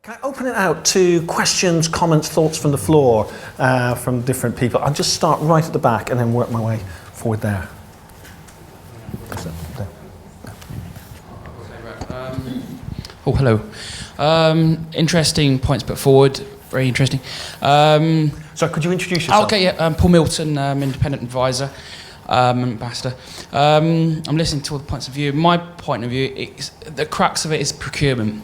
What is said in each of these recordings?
Can I open it out to questions, comments, thoughts from the floor, from different people? I'll just start right at the back and then work my way forward there. Oh, hello. Interesting points put forward. Very interesting. So could you introduce yourself? Okay, yeah. Paul Milton, independent advisor, ambassador. I'm listening to all the points of view. My point of view, the crux of it is procurement.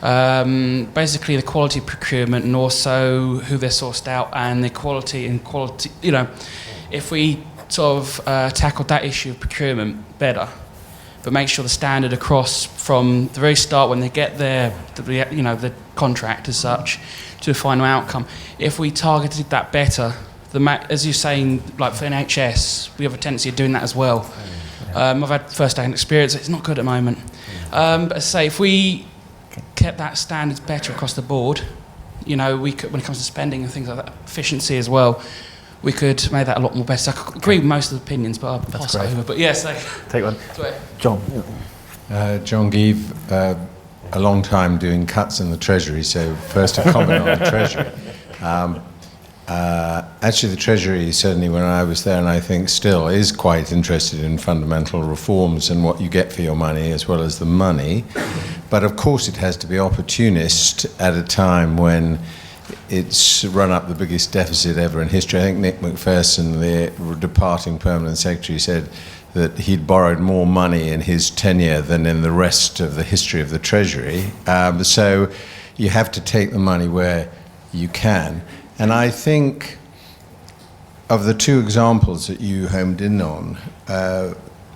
Basically, the quality of procurement and also who they're sourced out and the quality. You know, if we sort of tackled that issue of procurement better, but make sure the standard across from the very start when they get the contract as such to the final outcome. If we targeted that better, as you're saying, like for NHS, we have a tendency of doing that as well. I've had first-hand experience. It's not good at the moment. But as I say, if we kept that standards better across the board, you know, we could, when it comes to spending and things like that, efficiency as well, we could make that a lot more better. I agree with most of the opinions, but I'll pass it over. But yes, take one. John. John Geeve, a long time doing cuts in the Treasury, so first a comment on the Treasury. Actually, the Treasury, certainly when I was there, and I think still, is quite interested in fundamental reforms and what you get for your money as well as the money. But of course it has to be opportunist at a time when it's run up the biggest deficit ever in history. I think Nick Macpherson, the departing permanent secretary, said that he'd borrowed more money in his tenure than in the rest of the history of the Treasury. So you have to take the money where you can. And I think of the two examples that you homed in on,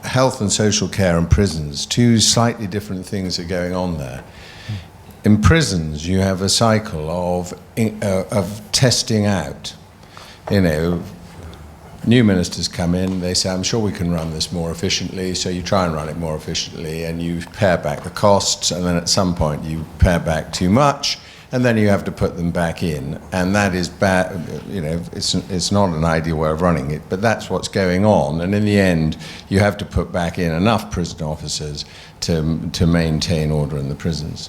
health and social care and prisons, two slightly different things are going on there. In prisons, you have a cycle of testing out. You know, new ministers come in, they say, I'm sure we can run this more efficiently, so you try and run it more efficiently, and you pare back the costs, and then at some point you pare back too much, and then you have to put them back in, and that is bad. You know, it's not an ideal way of running it, but that's what's going on, and in the end, you have to put back in enough prison officers to maintain order in the prisons,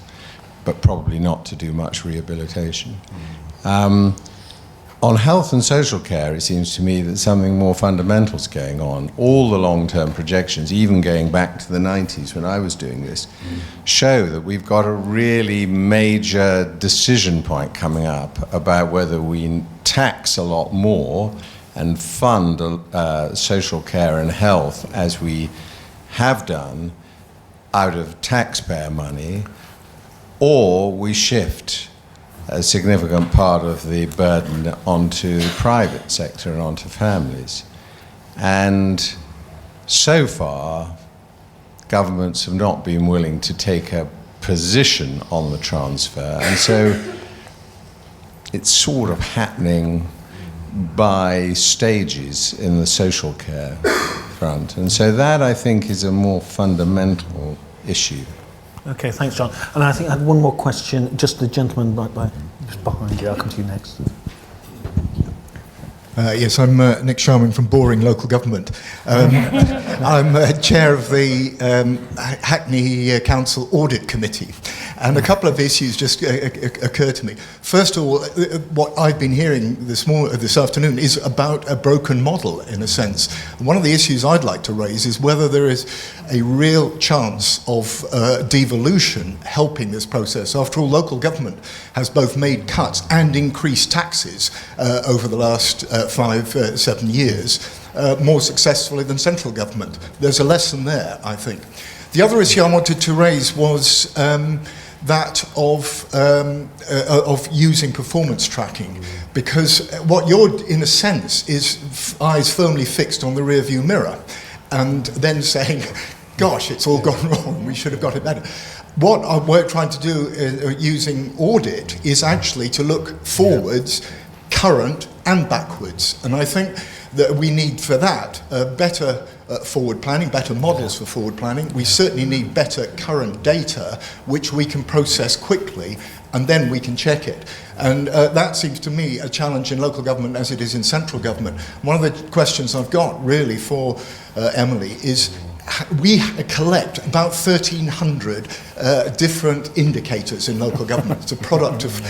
but probably not to do much rehabilitation. On health and social care, it seems to me that something more fundamental is going on. All the long-term projections, even going back to the 90s when I was doing this, show that we've got a really major decision point coming up about whether we tax a lot more and fund social care and health as we have done out of taxpayer money, or we shift a significant part of the burden onto the private sector and onto families. And so far, governments have not been willing to take a position on the transfer. And so it's sort of happening by stages in the social care front. And so that, I think, is a more fundamental issue. Okay, thanks, John. And I think I had one more question. Just the gentleman just behind you. I'll come to you next. Yes, I'm Nick Sharman from Boring Local Government. I'm chair of the Hackney Council Audit Committee, and a couple of issues just occur to me. First of all, what I've been hearing this afternoon is about a broken model, in a sense. One of the issues I'd like to raise is whether there is a real chance of devolution helping this process. After all, local government has both made cuts and increased taxes over the last 7 years, more successfully than central government. There's a lesson there, I think. The other issue I wanted to raise was that of using performance tracking, because what you're, in a sense, is eyes firmly fixed on the rearview mirror, and then saying, gosh, it's all gone wrong, we should have got it better. What we're trying to do using audit is actually to look forwards, current and backwards. And I think that we need for that better forward planning, better models for forward planning. We certainly need better current data, which we can process quickly, and then we can check it. And that seems to me a challenge in local government as it is in central government. One of the questions I've got really for Emily is, we collect about 1,300 different indicators in local government. It's a product of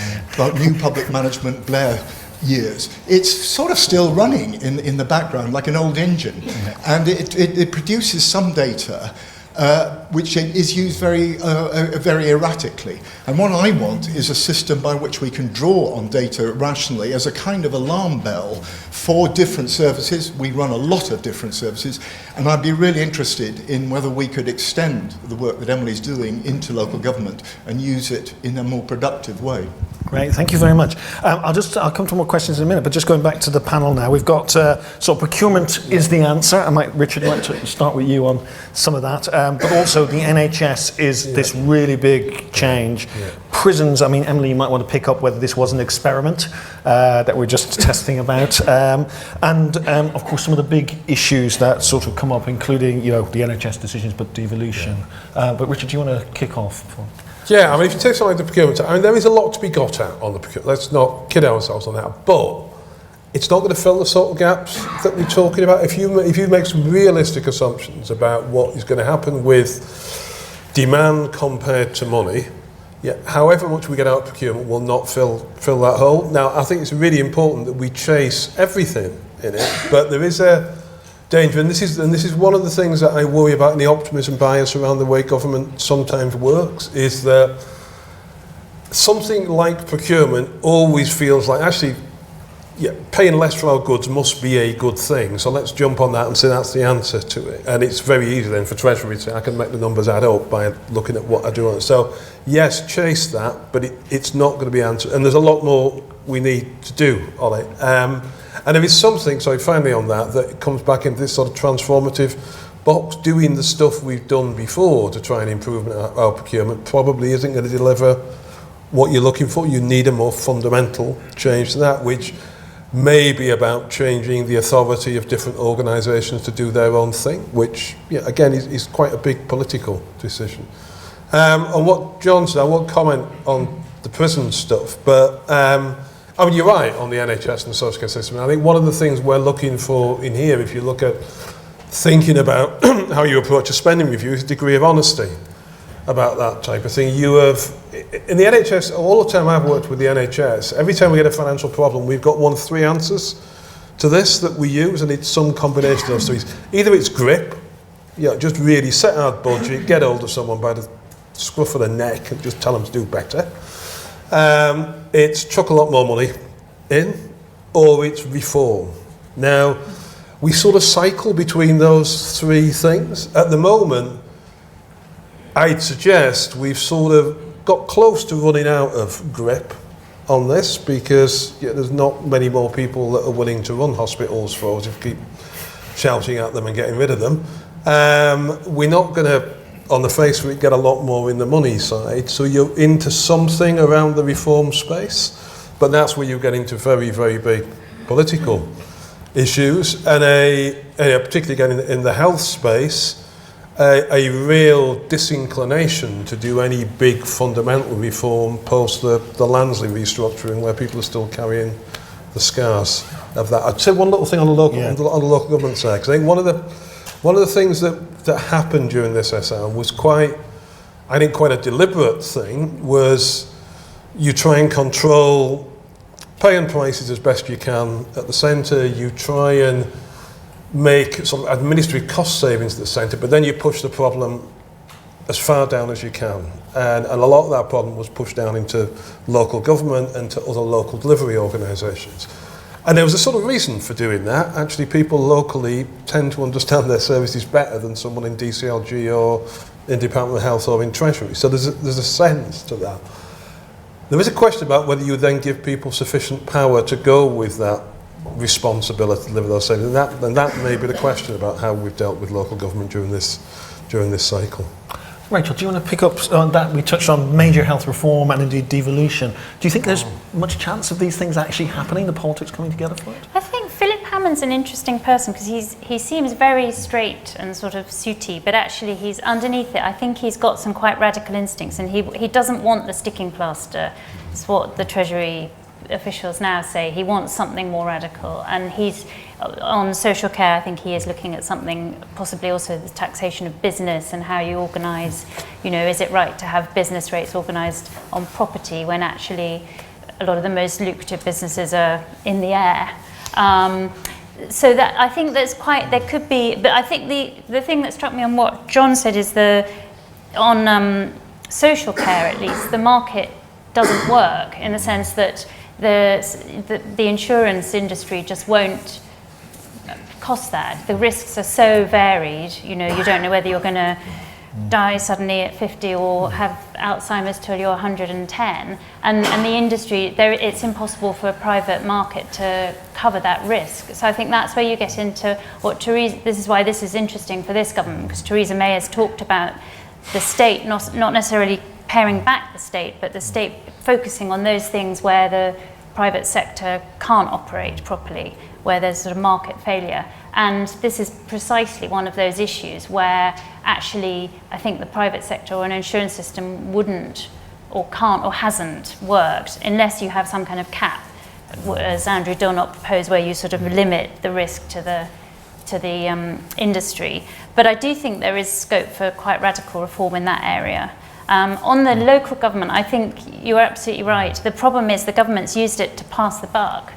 new public management Blair years. It's sort of still running in the background like an old engine, and it produces some data which is used very erratically. And what I want is a system by which we can draw on data rationally as a kind of alarm bell for different services. We run a lot of different services, and I'd be really interested in whether we could extend the work that Emily's doing into local government and use it in a more productive way. Great, thank you very much. I'll come to more questions in a minute, but just going back to the panel now, we've got so procurement is the answer. Richard, I'd like to start with you on some of that, but also the NHS is this really big change. Prisons, I mean, Emily, you might want to pick up whether this was an experiment that we're just testing about, and of course some of the big issues that sort of come up, including the NHS decisions, but devolution. But Richard, do you want to kick off? Yeah, I mean, if you take something like the procurement, I mean, there is a lot to be got at on the procurement. Let's not kid ourselves on that. But it's not going to fill the sort of gaps that we're talking about. If you make some realistic assumptions about what is going to happen with demand compared to money, however much we get out of procurement will not fill that hole. Now, I think it's really important that we chase everything in it, but there is a danger, and this is one of the things that I worry about in the optimism bias around the way government sometimes works, is that something like procurement always feels like, actually, paying less for our goods must be a good thing, so let's jump on that and say that's the answer to it. And it's very easy then for Treasury to say, I can make the numbers add up by looking at what I do on it. So yes, chase that, but it's not going to be answered, and there's a lot more we need to do on it. And there is something, so finally on that comes back into this sort of transformative box. Doing the stuff we've done before to try and improve our procurement probably isn't going to deliver what you're looking for. You need a more fundamental change to that, which may be about changing the authority of different organisations to do their own thing, which, again, is quite a big political decision. On what John said, I won't comment on the prison stuff, but I mean, you're right on the NHS and the social care system. I think one of the things we're looking for in here, if you look at thinking about how you approach a spending review, is a degree of honesty about that type of thing. You have, in the NHS, all the time I've worked with the NHS, every time we get a financial problem, we've got 1 of 3 answers to this that we use, and it's some combination of those three. Either it's grip, just really set out budget, get hold of someone by the scruff of the neck and just tell them to do better. It's chuck a lot more money in, or it's reform. Now, we sort of cycle between those 3 things. At the moment, I'd suggest we've sort of got close to running out of grip on this, because there's not many more people that are willing to run hospitals for us if we keep shouting at them and getting rid of them. We're not going to, on the face of it, get a lot more in the money side, so you're into something around the reform space, but that's where you get into very, very big political issues, and particularly again in the health space, a real disinclination to do any big fundamental reform post the Lansley restructuring, where people are still carrying the scars of that. I'd say one little thing on the local government side, because I think one of the things that happened during this SR was quite a deliberate thing, was you try and control pay and prices as best you can at the centre, you try and make sort of administrative cost savings at the centre, but then you push the problem as far down as you can. And a lot of that problem was pushed down into local government and to other local delivery organisations. And there was a sort of reason for doing that. Actually, people locally tend to understand their services better than someone in DCLG or in Department of Health or in Treasury. So there's a sense to that. There is a question about whether you then give people sufficient power to go with that responsibility to deliver those savings. And that may be the question about how we've dealt with local government during this cycle. Rachel, do you want to pick up on that? We touched on major health reform and indeed devolution. Do you think there's much chance of these things actually happening, the politics coming together for it? I think Philip Hammond's an interesting person, because he seems very straight and sort of suity, but actually he's underneath it. I think he's got some quite radical instincts, and he doesn't want the sticking plaster. It's what the Treasury officials now say he wants something more radical, and he's on social care. I think he is looking at something, possibly also the taxation of business and how you organise. Is it right to have business rates organised on property when actually a lot of the most lucrative businesses are in the air? So that I think there could be, but I think the thing that struck me on what John said is on social care, at least, the market doesn't work in the sense that the insurance industry just won't cost that. The risks are so varied. You don't know whether you're going to die suddenly at 50 or have Alzheimer's till you're 110. And the industry, it's impossible for a private market to cover that risk. So I think that's where you get into what this is why this is interesting for this government, because Theresa May has talked about the state, not necessarily paring back the state, but the state focusing on those things where the private sector can't operate properly, where there's sort of market failure. And this is precisely one of those issues where actually I think the private sector or an insurance system wouldn't or can't or hasn't worked unless you have some kind of cap, as Andrew Dunlop proposed, where you sort of limit the risk to the industry. But I do think there is scope for quite radical reform in that area. On the local government, I think you're absolutely right. The problem is the government's used it to pass the buck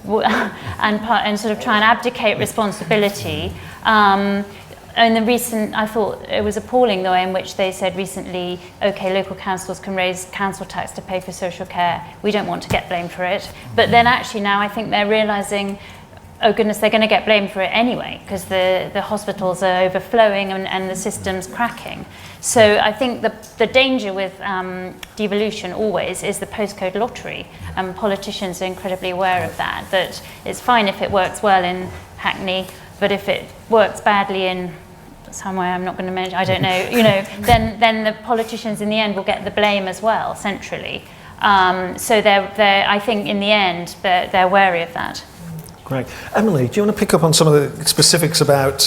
and sort of try and abdicate responsibility. In the recent, I thought it was appalling the way in which they said recently, okay, local councils can raise council tax to pay for social care. We don't want to get blamed for it. But then actually now I think they're realising, oh goodness, they're going to get blamed for it anyway because the hospitals are overflowing and the system's cracking. So I think the danger with devolution always is the postcode lottery, and politicians are incredibly aware of that it's fine if it works well in Hackney, but if it works badly in somewhere I'm not going to mention, I don't know, then the politicians in the end will get the blame as well, centrally. So I think in the end, they're wary of that. Great. Emily, do you want to pick up on some of the specifics about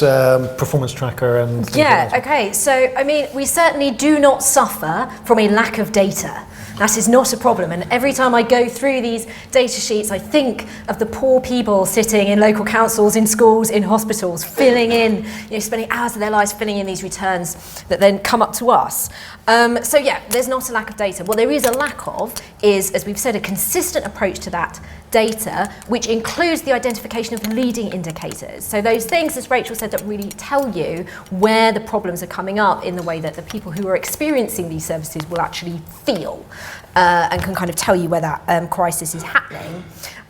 Performance Tracker and... Yeah, okay. So, I mean, we certainly do not suffer from a lack of data. That is not a problem. And every time I go through these data sheets, I think of the poor people sitting in local councils, in schools, in hospitals, filling in, spending hours of their lives filling in these returns that then come up to us. So yeah, there's not a lack of data. What there is a lack of is, as we've said, a consistent approach to that data, which includes the identification of leading indicators. So those things, as Rachel said, that really tell you where the problems are coming up in the way that the people who are experiencing these services will actually feel and can kind of tell you where that crisis is happening.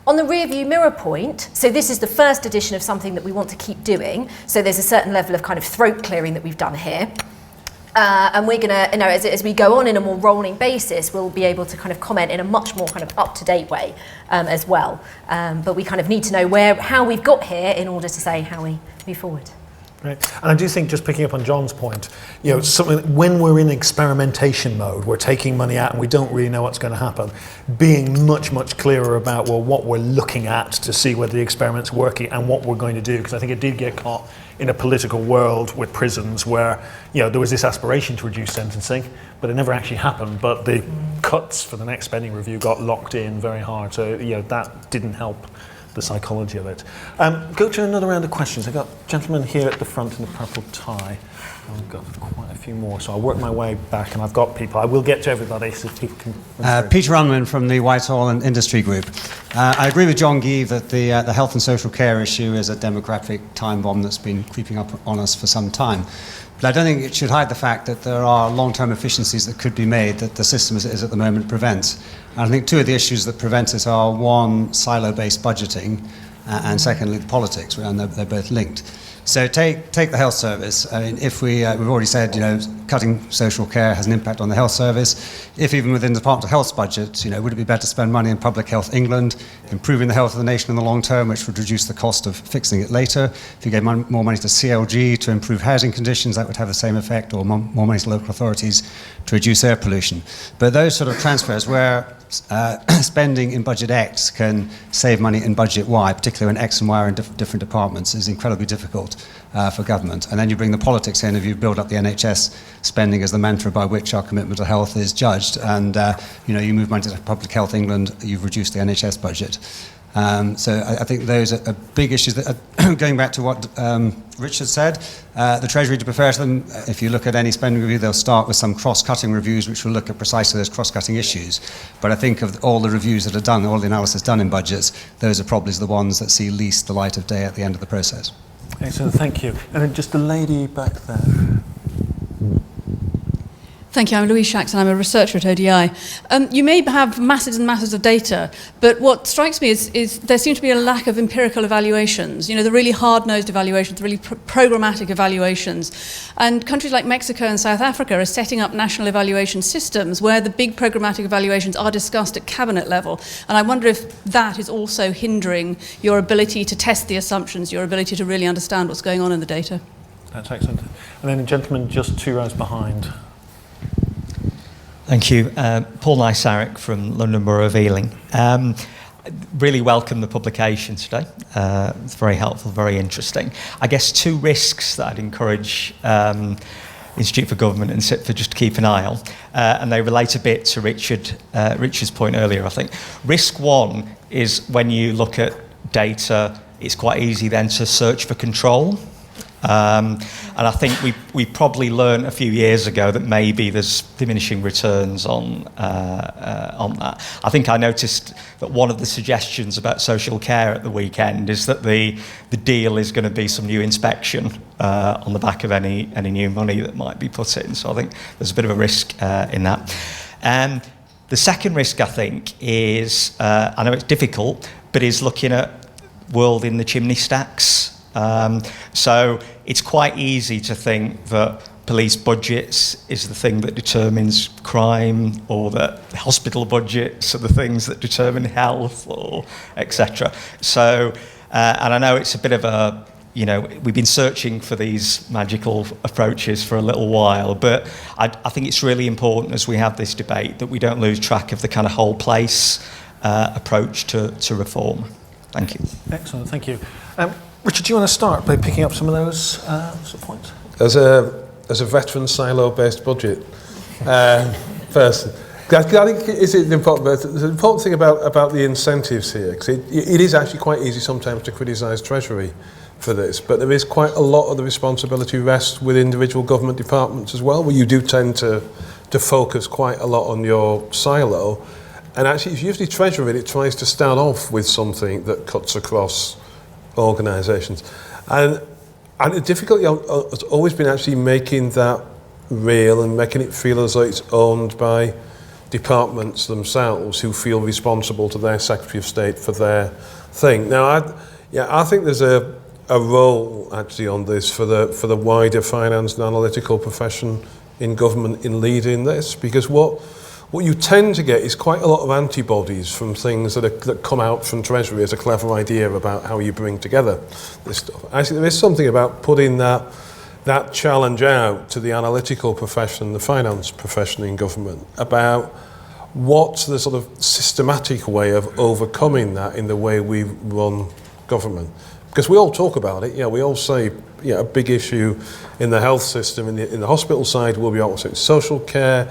On the rear view mirror point, so this is the first edition of something that we want to keep doing. So there's a certain level of kind of throat clearing that we've done here. And we're going to, as we go on in a more rolling basis, we'll be able to kind of comment in a much more kind of up-to-date way as well. But we kind of need to know how we've got here in order to say how we move forward. Right. And I do think, just picking up on John's point, when we're in experimentation mode, we're taking money out and we don't really know what's going to happen, being much, much clearer about, what we're looking at to see whether the experiment's working and what we're going to do. Because I think it did get caught in a political world with prisons where, there was this aspiration to reduce sentencing, but it never actually happened. But the cuts for the next spending review got locked in very hard. So, that didn't help the psychology of it. Go to another round of questions. I've got a gentleman here at the front in the purple tie. I've got quite a few more, so I'll work my way back, and I've got people. I will get to everybody, so people can... Peter Unwin from the Whitehall and Industry Group. I agree with John Gee that the health and social care issue is a demographic time bomb that's been creeping up on us for some time. But I don't think it should hide the fact that there are long-term efficiencies that could be made that the system as it is at the moment prevents. And I think two of the issues that prevent it are, one, silo-based budgeting, and secondly, the politics, and they're both linked. So take the health service. I mean, if we've already said, cutting social care has an impact on the health service. If even within the Department of Health's budget, would it be better to spend money in Public Health England, improving the health of the nation in the long term, which would reduce the cost of fixing it later? If you gave more money to CLG to improve housing conditions, that would have the same effect, or more money to local authorities to reduce air pollution. But those sort of transfers where spending in budget X can save money in budget Y, particularly when X and Y are in different departments, is incredibly difficult. for government. And then you bring the politics in if you build up the NHS spending as the mantra by which our commitment to health is judged. And you move money to Public Health England, you've reduced the NHS budget. So I think those are big issues that are going back to what Richard said. The Treasury, to be fair to them, if you look at any spending review, they'll start with some cross-cutting reviews which will look at precisely those cross-cutting issues. But I think of all the reviews that are done, all the analysis done in budgets, those are probably the ones that see least the light of day at the end of the process. Excellent, thank you. And then just the lady back there. Thank you. I'm Louise Shaxson. I'm a researcher at ODI. You may have masses and masses of data, but what strikes me is there seems to be a lack of empirical evaluations, the really hard-nosed evaluations, the really programmatic evaluations. And countries like Mexico and South Africa are setting up national evaluation systems where the big programmatic evaluations are discussed at cabinet level. And I wonder if that is also hindering your ability to test the assumptions, your ability to really understand what's going on in the data. That's excellent. And then a gentleman just 2 rows behind. Thank you. Paul Nysarik from London Borough of Ealing. Really welcome the publication today. It's very helpful, very interesting. I guess 2 risks that I'd encourage Institute for Government and CIPFA just to keep an eye on, and they relate a bit to Richard's point earlier, I think. Risk 1 is when you look at data, it's quite easy then to search for control. And I think we probably learned a few years ago that maybe there's diminishing returns on that. I think I noticed that one of the suggestions about social care at the weekend is that the deal is going to be some new inspection on the back of any new money that might be put in. So I think there's a bit of a risk in that. The second risk, I think, is, I know it's difficult, but is looking at world in the chimney stacks. So it's quite easy to think that police budgets is the thing that determines crime, or that hospital budgets are the things that determine health, or etc. So, and I know it's a bit of a, we've been searching for these magical approaches for a little while, but I think it's really important as we have this debate that we don't lose track of the kind of whole place approach to reform. Thank you. Excellent, thank you. Richard, do you want to start by picking up some of those sort of points? As a veteran silo-based budget person, I think it's important. There's an important thing about the incentives here, because it is actually quite easy sometimes to criticise Treasury for this, but there is quite a lot of the responsibility rests with individual government departments as well, where you do tend to focus quite a lot on your silo. And actually, it's usually Treasury that tries to start off with something that cuts across organisations, and the difficulty has always been actually making that real and making it feel as though it's owned by departments themselves who feel responsible to their Secretary of State for their thing. Now, I think there's a role actually on this for the wider finance and analytical profession in government in leading this, because what you tend to get is quite a lot of antibodies from things that come out from Treasury as a clever idea about how you bring together this stuff. Actually, there is something about putting that challenge out to the analytical profession, the finance profession in government, about what's the sort of systematic way of overcoming that in the way we run government. Because we all talk about it, we all say, a big issue in the health system, in the hospital side will be obviously social care.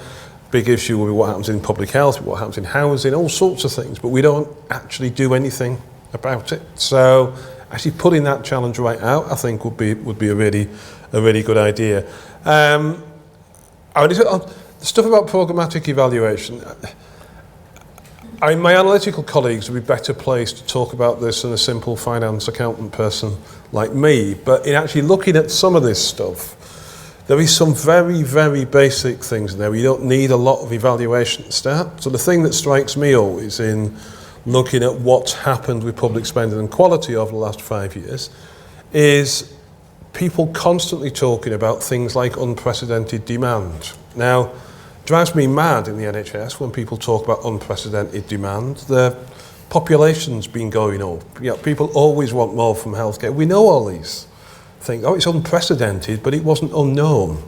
Big issue will be what happens in public health, what happens in housing, all sorts of things, but we don't actually do anything about it. So actually putting that challenge right out, I think would be a really good idea. The stuff about programmatic evaluation, my analytical colleagues would be better placed to talk about this than a simple finance accountant person like me, but in actually looking at some of this stuff, there is some very, very basic things in there. You don't need a lot of evaluation to start. So the thing that strikes me always in looking at what's happened with public spending and quality over the last 5 years is people constantly talking about things like unprecedented demand. Now, it drives me mad in the NHS when people talk about unprecedented demand. The population's been going up. People always want more from healthcare. We know all these. Think, it's unprecedented, but it wasn't unknown.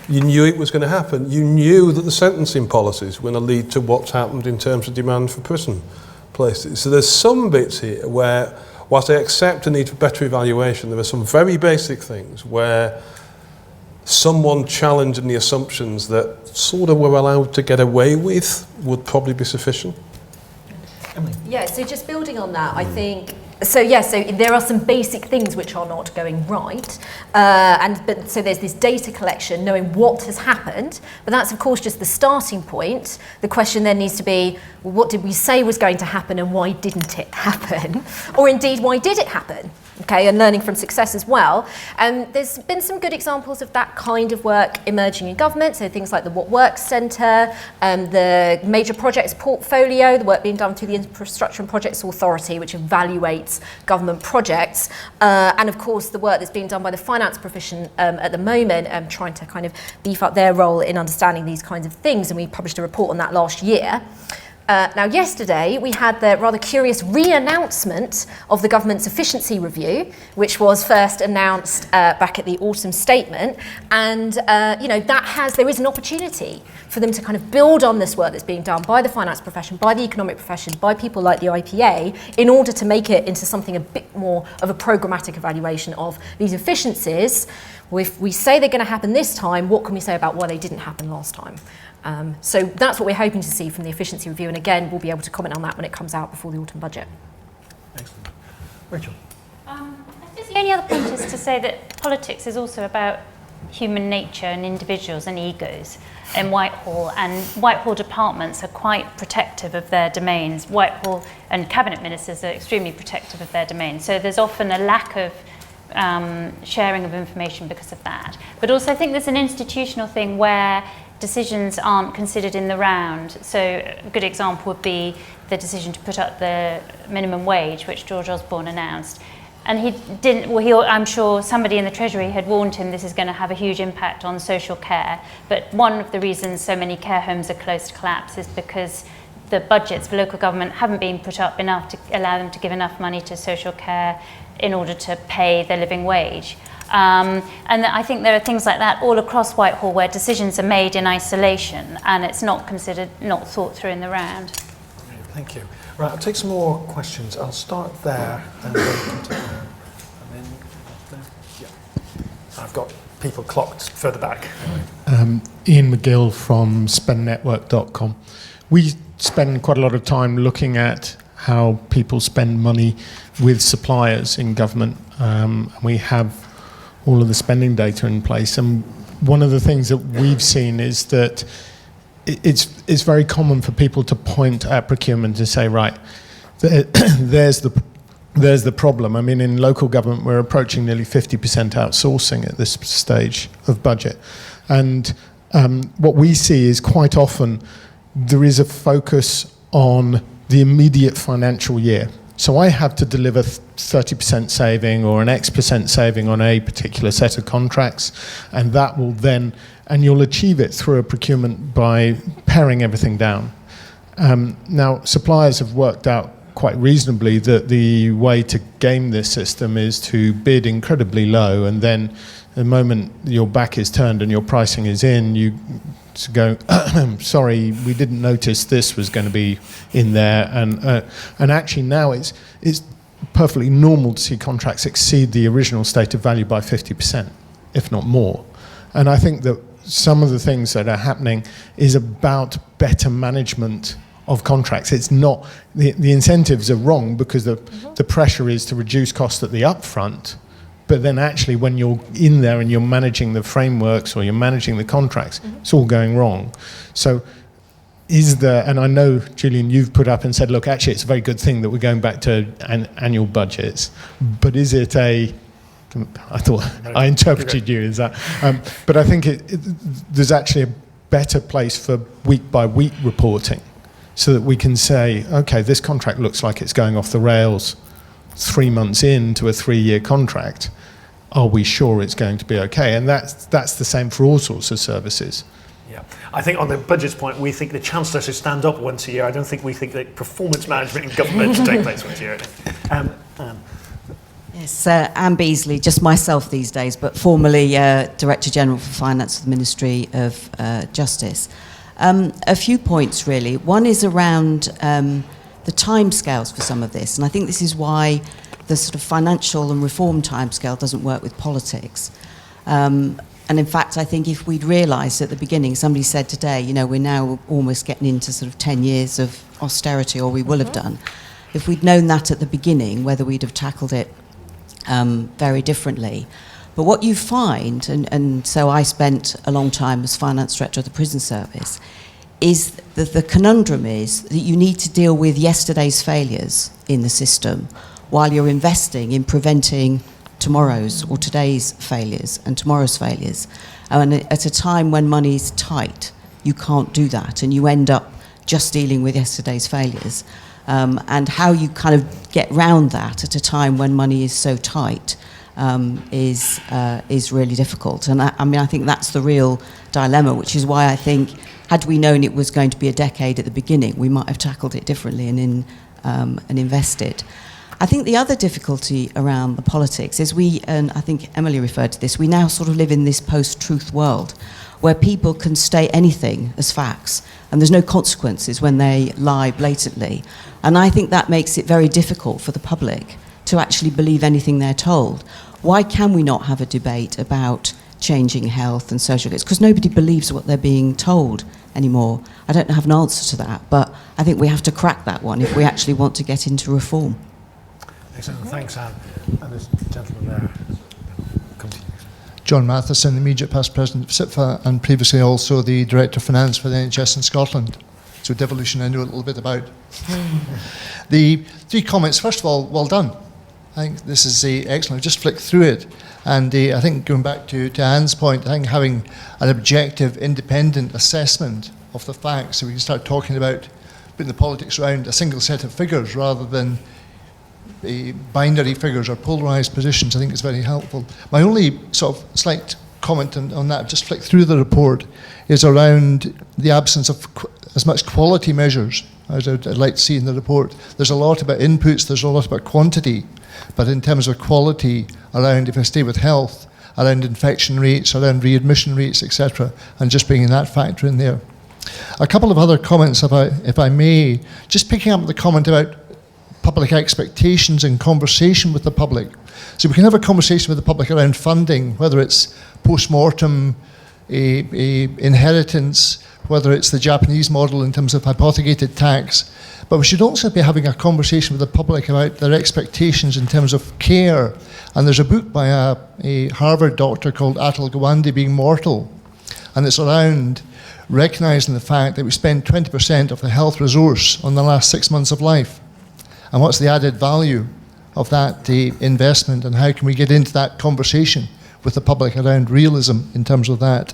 You knew it was going to happen. You knew that the sentencing policies were going to lead to what's happened in terms of demand for prison places. So there's some bits here where whilst I accept the need for better evaluation, there are some very basic things where someone challenging the assumptions that sort of we're allowed to get away with would probably be sufficient. Yeah, so just building on that, I think, so there are some basic things which are not going right, so there's this data collection, knowing what has happened, but that's of course just the starting point. The question then needs to be, well, what did we say was going to happen and why didn't it happen? Or indeed, why did it happen? Okay, and learning from success as well. And there's been some good examples of that kind of work emerging in government, so things like the What Works Centre, the Major Projects Portfolio, the work being done through the Infrastructure and Projects Authority, which evaluates government projects, and of course the work that's being done by the finance profession at the moment, trying to kind of beef up their role in understanding these kinds of things, and we published a report on that last year. Now, yesterday, we had the rather curious re-announcement of the government's efficiency review, which was first announced back at the autumn statement. And, there is an opportunity for them to kind of build on this work that's being done by the finance profession, by the economic profession, by people like the IPA, in order to make it into something a bit more of a programmatic evaluation of these efficiencies. If we say they're going to happen this time, what can we say about why they didn't happen last time? So that's what we're hoping to see from the efficiency review, and again, we'll be able to comment on that when it comes out before the autumn budget. Excellent. Rachel? I guess the only other point is to say that politics is also about human nature and individuals and egos in Whitehall, and Whitehall departments are quite protective of their domains. Whitehall and cabinet ministers are extremely protective of their domains, so there's often a lack of sharing of information because of that. But also I think there's an institutional thing where decisions aren't considered in the round. So a good example would be the decision to put up the minimum wage, which George Osborne announced. And he didn't, I'm sure somebody in the Treasury had warned him this is going to have a huge impact on social care. But one of the reasons so many care homes are close to collapse is because the budgets for local government haven't been put up enough to allow them to give enough money to social care in order to pay their living wage. And I think there are things like that all across Whitehall where decisions are made in isolation and it's not considered, not thought through in the round. Thank you. Right, I'll take some more questions. I'll start there and then come to there. And then there. Yeah. I've got people clocked further back. Ian McGill from spendnetwork.com. We spend quite a lot of time looking at how people spend money with suppliers in government. We have all of the spending data in place. And one of the things that we've seen is that it's very common for people to point at procurement and say, right, there's the problem. I mean, in local government, we're approaching nearly 50% outsourcing at this stage of budget. And what we see is quite often there is a focus on the immediate financial year. So I have to deliver 30% saving or an X% saving on a particular set of contracts, and that will then, and you'll achieve it through a procurement by paring everything down. Now, suppliers have worked out quite reasonably that the way to game this system is to bid incredibly low, and then the moment your back is turned and your pricing is in, you to go, sorry, we didn't notice this was going to be in there, and actually now it's perfectly normal to see contracts exceed the original stated value by 50%, if not more. And I think that some of the things that are happening is about better management of contracts. It's not, the incentives are wrong because the pressure is to reduce cost at the upfront, but then actually when you're in there and you're managing the frameworks or you're managing the contracts, it's all going wrong. So is there, and I know, Julian, you've put up and said, look, actually it's a very good thing that we're going back to annual budgets, but is it I thought I interpreted you as that, but I think there's actually a better place for week by week reporting so that we can say, okay, this contract looks like it's going off the rails 3 months into a 3-year contract. Are we sure it's going to be okay? And that's the same for all sorts of services. Yeah, I think on the budgets point, we think the Chancellor should stand up once a year. I don't think we think that performance management in government should take place once a year. Anne. Yes, Anne Beasley, just myself these days, but formerly Director General for Finance of the Ministry of Justice. A few points really. One is around the timescales for some of this, and I think this is why the sort of financial and reform timescale doesn't work with politics. And in fact, I think if we'd realised at the beginning, somebody said today, you know, we're now almost getting into sort of 10 years of austerity, or we will have done. If we'd known that at the beginning, whether we'd have tackled it very differently. But what you find, and so I spent a long time as finance director of the prison service, is that the conundrum is that you need to deal with yesterday's failures in the system while you're investing in preventing tomorrow's or today's failures and tomorrow's failures. And at a time when money's tight, you can't do that, and you end up just dealing with yesterday's failures. And how you kind of get round that at a time when money is so tight is really difficult. And I mean, I think that's the real dilemma, which is why I think, had we known it was going to be a decade at the beginning, we might have tackled it differently and invested. I think the other difficulty around the politics is and I think Emily referred to this, we now sort of live in this post-truth world where people can state anything as facts and there's no consequences when they lie blatantly. And I think that makes it very difficult for the public to actually believe anything they're told. Why can we not have a debate about changing health and social care? It's because nobody believes what they're being told anymore. I don't have an answer to that, but I think we have to crack that one if we actually want to get into reform. Excellent. Thanks, Anne. And this gentleman there. Come to you. John Matheson, immediate past president of SIPFA, and previously also the Director of Finance for the NHS in Scotland. So devolution I know a little bit about. The 3 comments. First of all, well done. I think this is excellent. I've just flicked through it. And I think going back to Anne's point, I think having an objective, independent assessment of the facts, so we can start talking about putting the politics around a single set of figures rather than binary figures or polarised positions, I think is very helpful. My only sort of slight comment on that, just flick through the report, is around the absence of as much quality measures as I'd like to see in the report. There's a lot about inputs, there's a lot about quantity, but in terms of quality around, if I stay with health, around infection rates, around readmission rates, etc., and just bringing that factor in there. A couple of other comments, if I may, just picking up the comment about public expectations and conversation with the public. So we can have a conversation with the public around funding, whether it's post-mortem, inheritance, whether it's the Japanese model in terms of hypothecated tax. But we should also be having a conversation with the public about their expectations in terms of care. And there's a book by a Harvard doctor called Atul Gawande, Being Mortal. And it's around recognising the fact that we spend 20% of the health resource on the last 6 months of life. And what's the added value of that investment, and how can we get into that conversation with the public around realism in terms of that?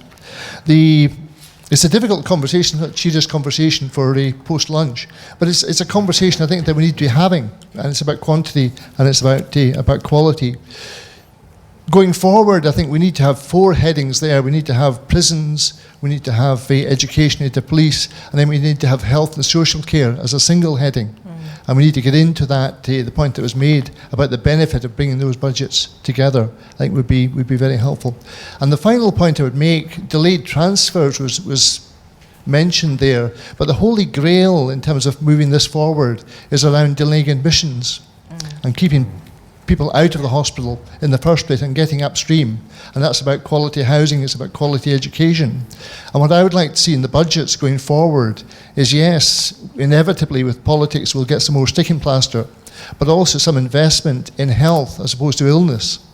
It's a difficult conversation, a serious conversation for a post-lunch, but it's a conversation I think that we need to be having, and it's about quantity and it's about quality. Going forward, I think we need to have 4 headings there. We need to have prisons, we need to have education, we need to have police, and then we need to have health and social care as a single heading. And we need to get into that, the point that was made about the benefit of bringing those budgets together, I think would be very helpful. And the final point I would make, delayed transfers was mentioned there, but the holy grail in terms of moving this forward is around delaying admissions and keeping people out of the hospital in the first place and getting upstream. And that's about quality housing, it's about quality education. And what I would like to see in the budgets going forward is, yes, inevitably with politics we'll get some more sticking plaster, but also some investment in health as opposed to illness.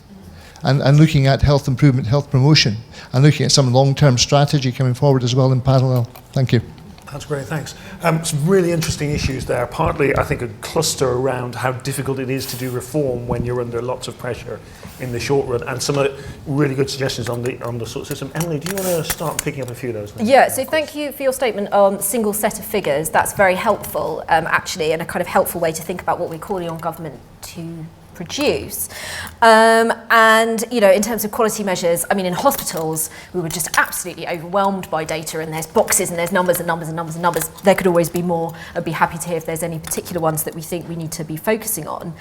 And looking at health improvement, health promotion, and looking at some long-term strategy coming forward as well in parallel. Thank you. That's great, thanks. Some really interesting issues there. Partly, I think, a cluster around how difficult it is to do reform when you're under lots of pressure in the short run, and some really good suggestions on the sort of system. Emily, do you want to start picking up a few of those? Yeah, so thank you for your statement on single set of figures. That's very helpful, actually, and a kind of helpful way to think about what we're calling on government to produce. And, you know, in terms of quality measures, I mean, in hospitals, we were just absolutely overwhelmed by data, and there's boxes and there's numbers and numbers and numbers and numbers. There could always be more. I'd be happy to hear if there's any particular ones that we think we need to be focusing on.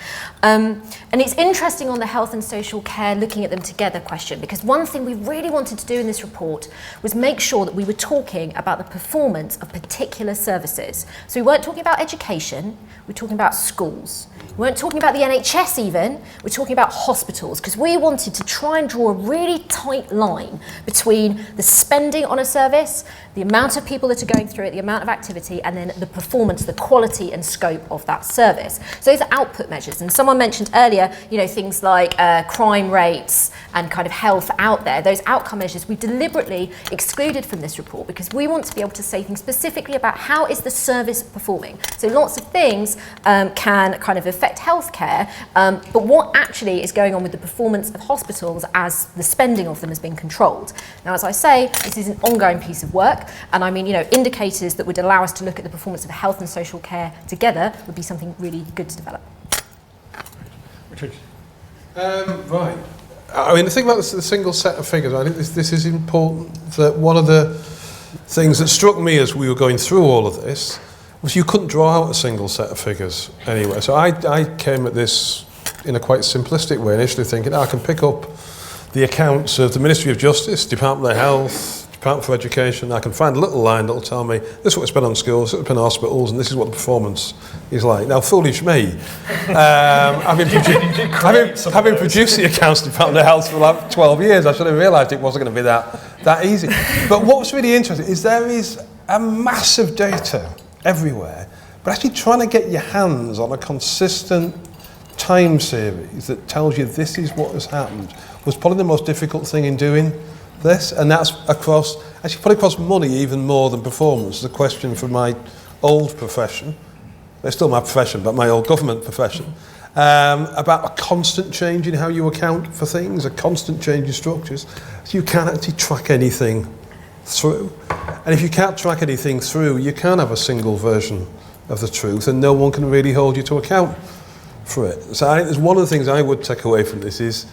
And it's interesting on the health and social care, looking at them together question, because one thing we really wanted to do in this report was make sure that we were talking about the performance of particular services. So we weren't talking about education, we're talking about schools. We weren't talking about the NHS even, we're talking about hospitals, because we wanted to try and draw a really tight line between the spending on a service, the amount of people that are going through it, the amount of activity, and then the performance, the quality and scope of that service. So those are output measures. And someone mentioned earlier, things like crime rates and kind of health out there. Those outcome measures we deliberately excluded from this report because we want to be able to say things specifically about how is the service performing. So lots of things can kind of affect healthcare, but what actually is going on with the performance of hospitals as the spending of them has been controlled. Now, as I say, this is an ongoing piece of work. And I mean, indicators that would allow us to look at the performance of health and social care together would be something really good to develop. Richard. Right. I mean, the thing about the single set of figures, I think this is important, that one of the things that struck me as we were going through all of this was you couldn't draw out a single set of figures anyway. So I came at this in a quite simplistic way, initially thinking, I can pick up the accounts of the Ministry of Justice, Department of Health, Department for Education. I can find a little line that will tell me this is what we spent on schools, this is what we spent on hospitals, and this is what the performance is like. Now, foolish me, having produced the accounts Department of Health for like 12 years, I should have realised it wasn't going to be that easy. But what's really interesting is there is a massive data everywhere, but actually trying to get your hands on a consistent time series that tells you this is what has happened was probably the most difficult thing in doing this, and that's probably across money even more than performance. It's a question for my old profession, it's still my profession, but my old government profession, about a constant change in how you account for things, a constant change in structures. So you can't actually track anything through. And if you can't track anything through, you can't have a single version of the truth, and no one can really hold you to account for it. So I think there's one of the things I would take away from this is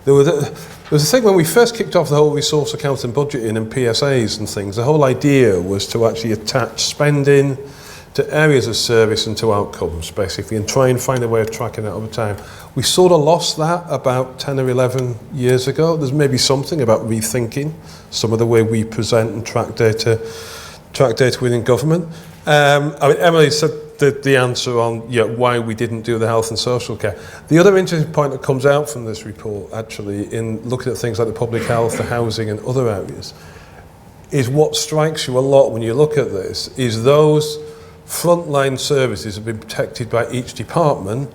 there was a thing when we first kicked off the whole resource account and budgeting and PSAs and things, the whole idea was to actually attach spending to areas of service and to outcomes, basically, and try and find a way of tracking that over time. We sort of lost that about 10 or 11 years ago. There's maybe something about rethinking some of the way we present and track data within government. I mean, Emily said the answer on why we didn't do the health and social care. The other interesting point that comes out from this report, actually, in looking at things like the public health, the housing and other areas, is what strikes you a lot when you look at this, is those frontline services have been protected by each department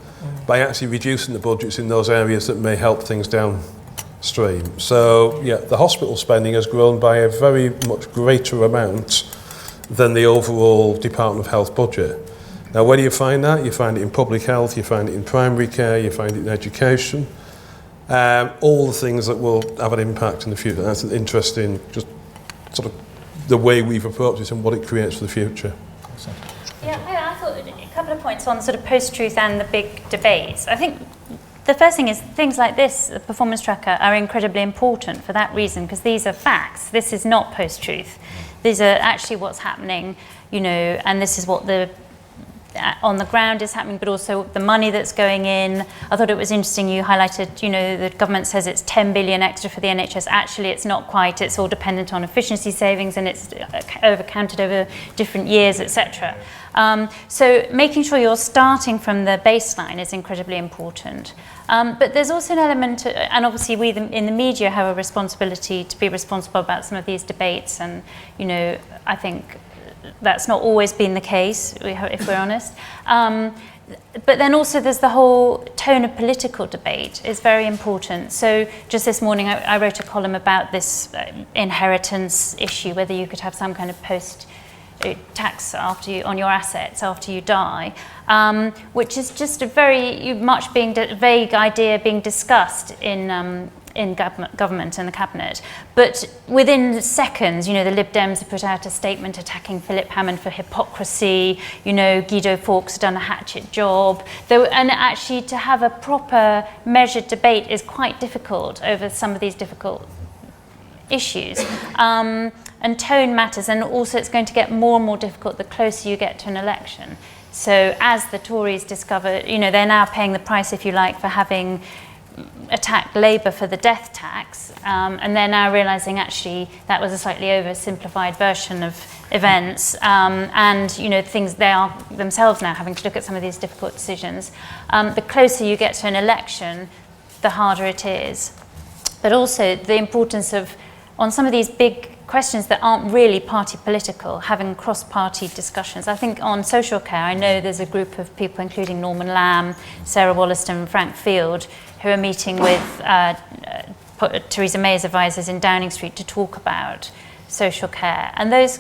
by actually reducing the budgets in those areas that may help things downstream. So, the hospital spending has grown by a very much greater amount than the overall Department of Health budget. Now, where do you find that? You find it in public health, you find it in primary care, you find it in education. All the things that will have an impact in the future. That's an interesting, just sort of the way we've approached this and what it creates for the future. Yeah, I thought a couple of points on sort of post-truth and the big debates. I think the first thing is things like this, the performance tracker, are incredibly important for that reason, because these are facts. This is not post-truth. These are actually what's happening, and this is what on the ground is happening, but also the money that's going in. I thought it was interesting you highlighted, the government says it's 10 billion extra for the NHS. Actually, it's not quite. It's all dependent on efficiency savings, and it's counted over different years, etc. So making sure you're starting from the baseline is incredibly important. But there's also an element, and obviously we in the media have a responsibility to be responsible about some of these debates, and I think that's not always been the case, if we're honest. But then also there's the whole tone of political debate is very important. So just this morning I wrote a column about this inheritance issue, whether you could have some kind of post-tax on your assets after you die, which is just a very much vague idea being discussed in government and the cabinet. But within seconds, the Lib Dems have put out a statement attacking Philip Hammond for hypocrisy. Guido Fawkes has done a hatchet job. And actually to have a proper measured debate is quite difficult over some of these difficult issues. And tone matters, and also it's going to get more and more difficult the closer you get to an election. So as the Tories discover, they're now paying the price, if you like, for having attacked Labour for the death tax, and they're now realising actually that was a slightly oversimplified version of events, and you know, things they are themselves now having to look at some of these difficult decisions. The closer you get to an election, the harder it is. But also the importance of, on some of these big questions that aren't really party political, having cross-party discussions. I think on social care, I know there's a group of people, including Norman Lamb, Sarah Wollaston and Frank Field, who are meeting with Theresa May's advisors in Downing Street to talk about social care. And those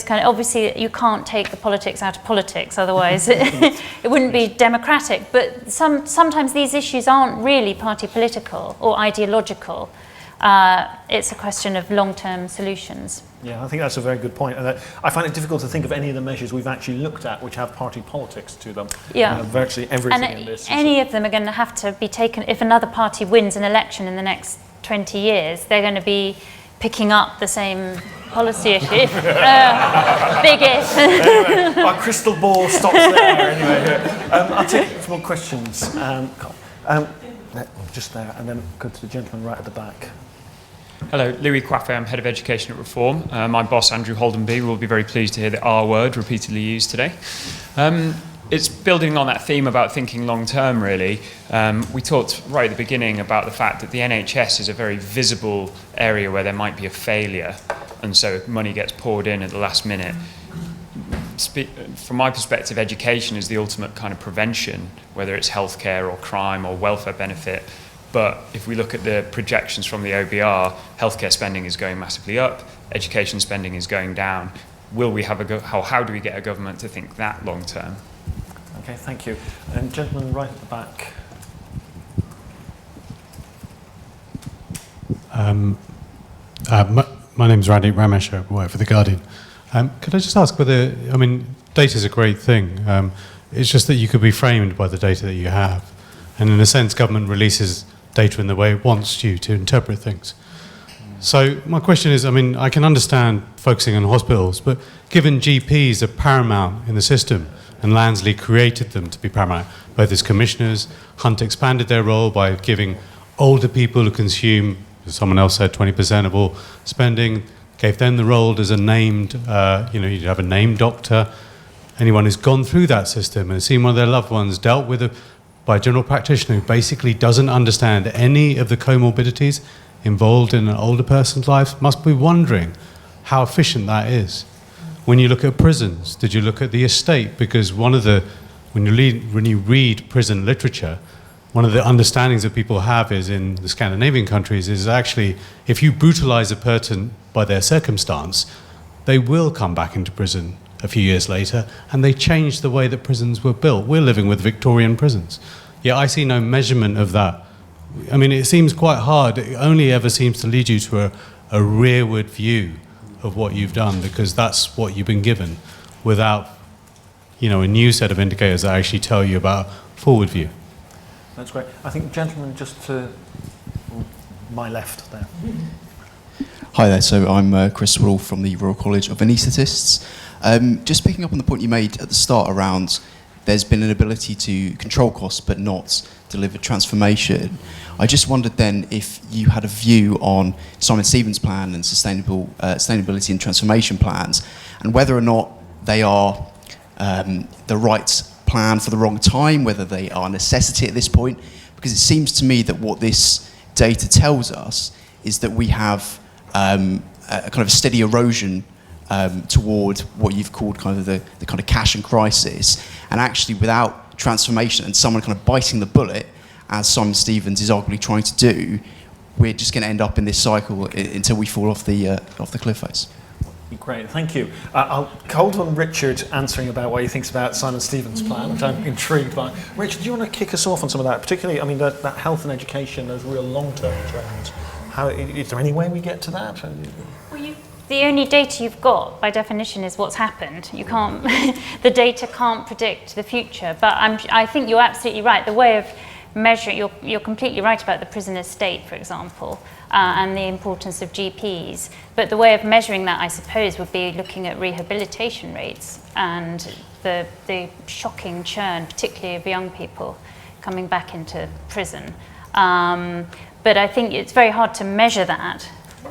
kind of, obviously you can't take the politics out of politics, otherwise it wouldn't be democratic, but sometimes these issues aren't really party political or ideological. It's a question of long-term solutions. Yeah, I think that's a very good point. And I find it difficult to think of any of the measures we've actually looked at which have party politics to them. Yeah. Virtually everything and in this. Any of them are going to have to be taken, if another party wins an election in the next 20 years, they're going to be picking up the same policy issue. Big if. Anyway, our crystal ball stops there. Anyway, I'll take some more questions. Just there, and then go to the gentleman right at the back. Hello, Louis Coiffé, I'm Head of Education at Reform. My boss, Andrew Holdenby, will be very pleased to hear the R word repeatedly used today. It's building on that theme about thinking long-term, really. We talked right at the beginning about the fact that the NHS is a very visible area where there might be a failure, and so money gets poured in at the last minute. From my perspective, education is the ultimate kind of prevention, whether it's healthcare or crime or welfare benefit. But if we look at the projections from the OBR, healthcare spending is going massively up, education spending is going down. Will we have how do we get a government to think that long term? Okay, thank you. And gentleman right at the back. My name is Randy Ramesh, I work for The Guardian. Could I just ask whether, I mean, data is a great thing. It's just that you could be framed by the data that you have. And in a sense, government releases data in the way it wants you to interpret things. So my question is, I mean, I can understand focusing on hospitals, but given GPs are paramount in the system, and Lansley created them to be paramount, both as commissioners, Hunt expanded their role by giving older people who consume, as someone else said, 20% of all spending, gave them the role as a named, you'd have a named doctor. Anyone who's gone through that system and seen one of their loved ones dealt with by a general practitioner who basically doesn't understand any of the comorbidities involved in an older person's life must be wondering how efficient that is. When you look at prisons, did you look at the estate? Because when you read prison literature, one of the understandings that people have is in the Scandinavian countries is actually if you brutalize a person by their circumstance, they will come back into prison a few years later, and they changed the way that prisons were built. We're living with Victorian prisons. Yet I see no measurement of that. I mean, it seems quite hard. It only ever seems to lead you to a rearward view of what you've done, because that's what you've been given, without, a new set of indicators that actually tell you about forward view. That's great. I think, gentleman, just to my left there. Hi there, so I'm Chris Woodall from the Royal College of Anaesthetists. Just picking up on the point you made at the start around there's been an ability to control costs but not deliver transformation. I just wondered then if you had a view on Simon Stevens' plan and sustainability and transformation plans, and whether or not they are the right plan for the wrong time, whether they are a necessity at this point, because it seems to me that what this data tells us is that we have a kind of steady erosion toward what you've called kind of the kind of cash and crisis, and actually without transformation and someone kind of biting the bullet, as Simon Stevens is arguably trying to do, we're just going to end up in this cycle until we fall off the cliff face. Great, thank you. I'll hold on Richard answering about what he thinks about Simon Stevens' plan, which I'm intrigued by. Richard, do you want to kick us off on some of that, particularly, I mean, that health and education as real long-term trends? Is there any way we get to that? Well, the only data you've got, by definition, is what's happened. You can't. The data can't predict the future. But I think you're absolutely right. The way of measuring, you're completely right about the prison estate, for example, and the importance of GPs. But the way of measuring that, I suppose, would be looking at rehabilitation rates and the shocking churn, particularly of young people coming back into prison. But I think it's very hard to measure that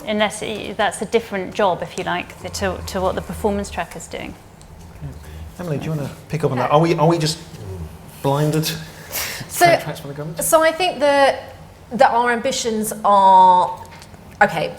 unless that's a different job, if you like, to what the performance tracker's doing. Emily, do you want to pick up on that? Are we just blinded? So I think that our ambitions are okay.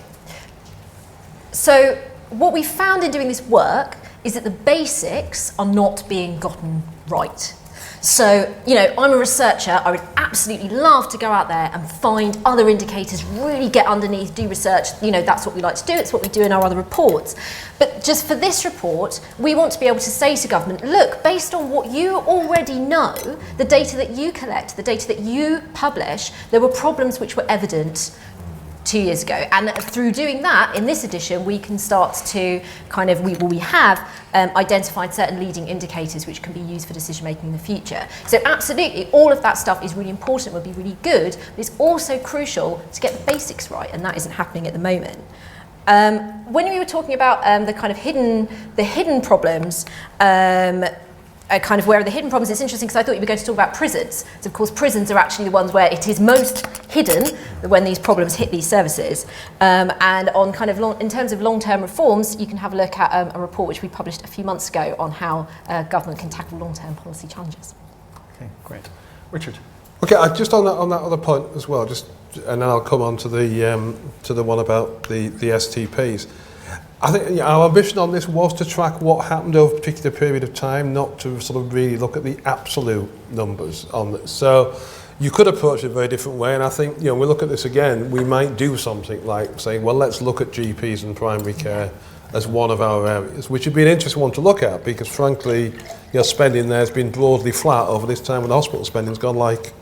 So what we found in doing this work is that the basics are not being gotten right. So, you know, I'm a researcher. I would absolutely love to go out there and find other indicators, really get underneath, do research. You know, that's what we like to do. It's what we do in our other reports. But just for this report, we want to be able to say to government, look, based on what you already know, the data that you collect, the data that you publish, there were problems which were evident 2 years ago. And through doing that, in this edition, we can start to kind of, we have identified certain leading indicators which can be used for decision making in the future. So absolutely, all of that stuff is really important, would be really good, but it's also crucial to get the basics right, and that isn't happening at the moment. When we were talking about the kind of hidden problems, kind of where are the hidden problems, it's interesting because I thought you were going to talk about prisons. So of course prisons are actually the ones where it is most hidden when these problems hit these services. And on kind of in terms of long-term reforms, you can have a look at a report which we published a few months ago on how government can tackle long-term policy challenges. Okay, great. Richard. Okay, just on that other point as well, and then I'll come on to the one about the STPs. I think our ambition on this was to track what happened over a particular period of time, not to sort of really look at the absolute numbers on this. So you could approach it a very different way, and I think, you know, when we look at this again, we might do something like saying, well, let's look at GPs and primary care as one of our areas, which would be an interesting one to look at, because frankly, you know, spending there has been broadly flat over this time when the hospital spending's gone like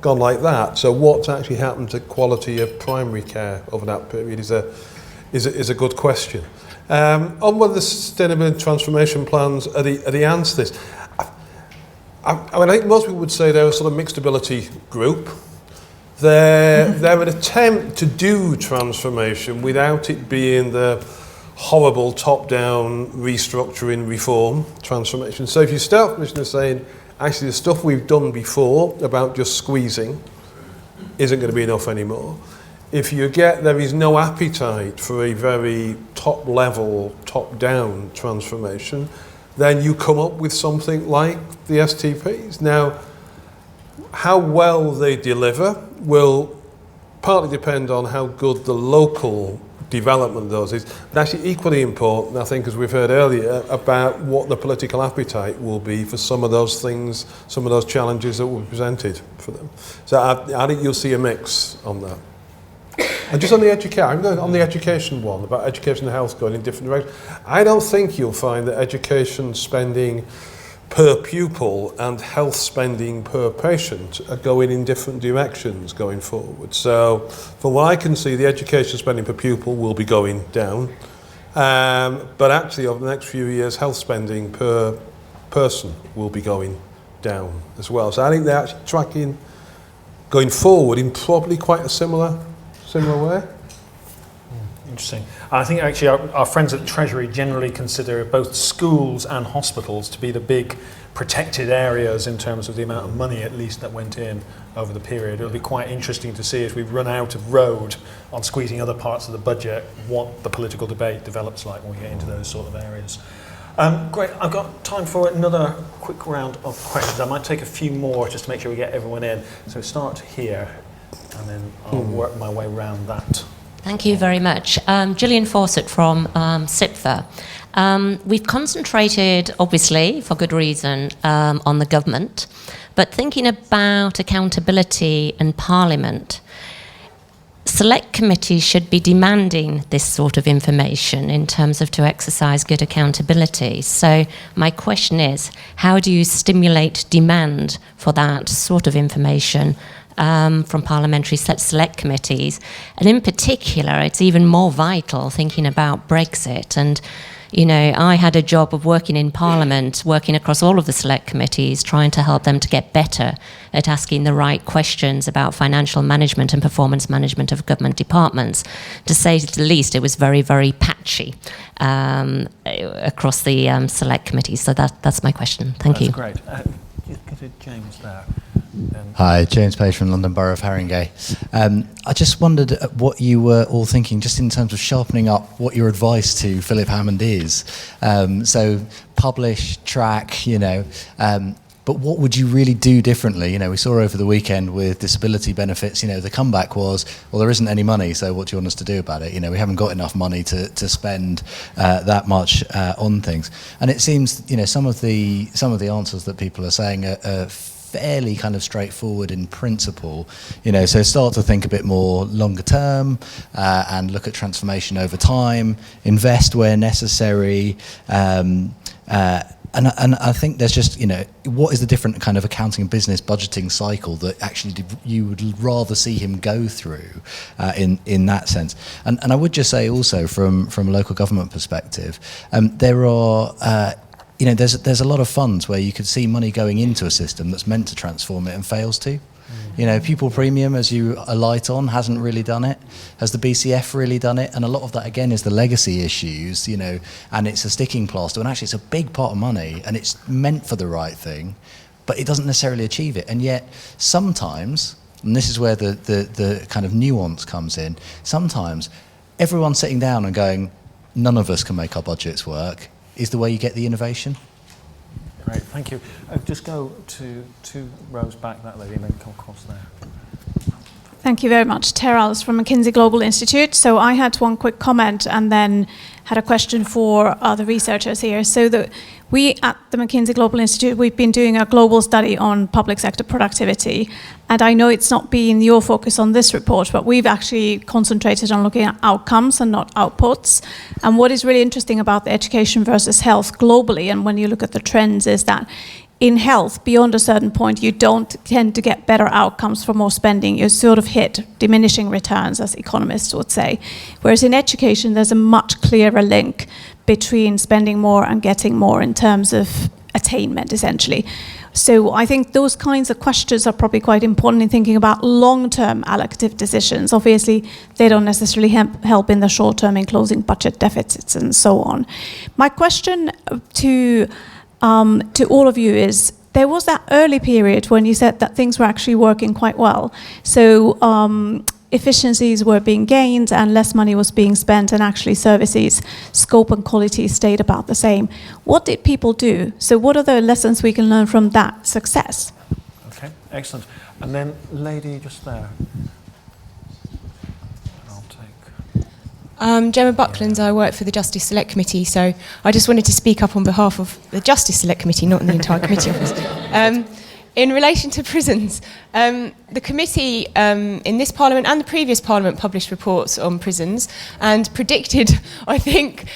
that. So what's actually happened to quality of primary care over that period is a good question. On whether the sustainability transformation plans are the answer to this, I mean, I think most people would say they're a sort of mixed ability group. They're an attempt to do transformation without it being the horrible top-down restructuring reform transformation. So if you start from this saying, actually the stuff we've done before about just squeezing isn't going to be enough anymore. If you get there is no appetite for a very top-level, top-down transformation, then you come up with something like the STPs. Now, how well they deliver will partly depend on how good the local development of those is, but actually equally important, I think, as we've heard earlier, about what the political appetite will be for some of those things, some of those challenges that will be presented for them. So I think you'll see a mix on that. And just on the education one, about education and health going in different directions, I don't think you'll find that education spending per pupil and health spending per patient are going in different directions going forward. So from what I can see, the education spending per pupil will be going down. But actually over the next few years, health spending per person will be going down as well. So I think they're actually tracking going forward in probably quite a similar way. Interesting. I think actually our friends at the Treasury generally consider both schools and hospitals to be the big protected areas in terms of the amount of money, at least, that went in over the period. It'll be quite interesting to see, as we run out of road on squeezing other parts of the budget, what the political debate develops like when we get into those sort of areas. Great, I've got time for another quick round of questions. I might take a few more just to make sure we get everyone in. So start here, and then I'll work my way around that. Thank you very much. Gillian Fawcett from SIPFA. We've concentrated, obviously, for good reason, on the government, but thinking about accountability and Parliament, select committees should be demanding this sort of information in terms of to exercise good accountability. So my question is, how do you stimulate demand for that sort of information from parliamentary select committees? And in particular, it's even more vital thinking about Brexit. And, you know, I had a job of working in Parliament, working across all of the select committees, trying to help them to get better at asking the right questions about financial management and performance management of government departments. To say the least, it was very, very patchy across the select committees. So that's my question. Thank you. That's great. Get to James there. Hi, James Page from London Borough of Haringey. I just wondered what you were all thinking, just in terms of sharpening up what your advice to Philip Hammond is. So publish, track, but what would you really do differently? We saw over the weekend with disability benefits, the comeback was, well, there isn't any money, so what do you want us to do about it? We haven't got enough money to spend that much on things. And it seems, some of the answers that people are saying are fairly kind of straightforward in principle, so start to think a bit more longer term and look at transformation over time, invest where necessary, and I think there's just, what is the different kind of accounting and business budgeting cycle that actually you would rather see him go through in that sense? And I would just say also from a local government perspective, there are there's a lot of funds where you could see money going into a system that's meant to transform it and fails to. Pupil premium, as you alight on, hasn't really done it. Has the BCF really done it? And a lot of that, again, is the legacy issues, and it's a sticking plaster. And actually, it's a big pot of money, and it's meant for the right thing, but it doesn't necessarily achieve it. And yet, sometimes, and this is where the kind of nuance comes in, sometimes everyone sitting down and going, none of us can make our budgets work, is the way you get the innovation. Great, thank you. Just go to 2 rows back, that lady, and then come across there. Thank you very much. Tara Alice from McKinsey Global Institute. So I had one quick comment and then had a question for the researchers here. So we at the McKinsey Global Institute, we've been doing a global study on public sector productivity. And I know it's not been your focus on this report, but we've actually concentrated on looking at outcomes and not outputs. And what is really interesting about the education versus health globally, and when you look at the trends, is that in health, beyond a certain point, you don't tend to get better outcomes for more spending. You sort of hit diminishing returns, as economists would say. Whereas in education, there's a much clearer link between spending more and getting more in terms of attainment, essentially. So I think those kinds of questions are probably quite important in thinking about long-term allocative decisions. Obviously, they don't necessarily help in the short term in closing budget deficits and so on. My question to all of you is, there was that early period when you said that things were actually working quite well. So efficiencies were being gained and less money was being spent, and actually services scope and quality stayed about the same. What did people do? So what are the lessons we can learn from that success? Okay, excellent. And then lady just there. Gemma Buckland, I work for the Justice Select Committee, so I just wanted to speak up on behalf of the Justice Select Committee, not in the entire committee office. In relation to prisons, the committee in this parliament and the previous parliament published reports on prisons and predicted, I think,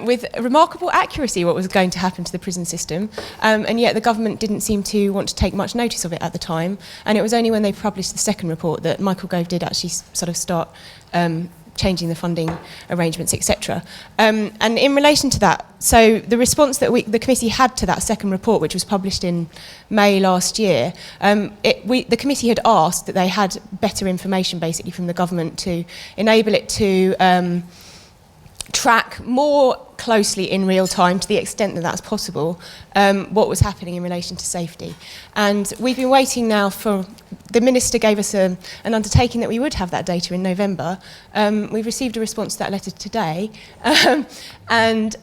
with remarkable accuracy what was going to happen to the prison system, and yet the government didn't seem to want to take much notice of it at the time, and it was only when they published the second report that Michael Gove did actually sort of start changing the funding arrangements, etc. And in relation to that, so the response that the committee had to that second report, which was published in May last year, the committee had asked that they had better information basically from the government to enable it to track more closely in real time, to the extent that that's possible, what was happening in relation to safety. And we've been waiting now for, the Minister gave us an undertaking that we would have that data in November. We've received a response to that letter today, and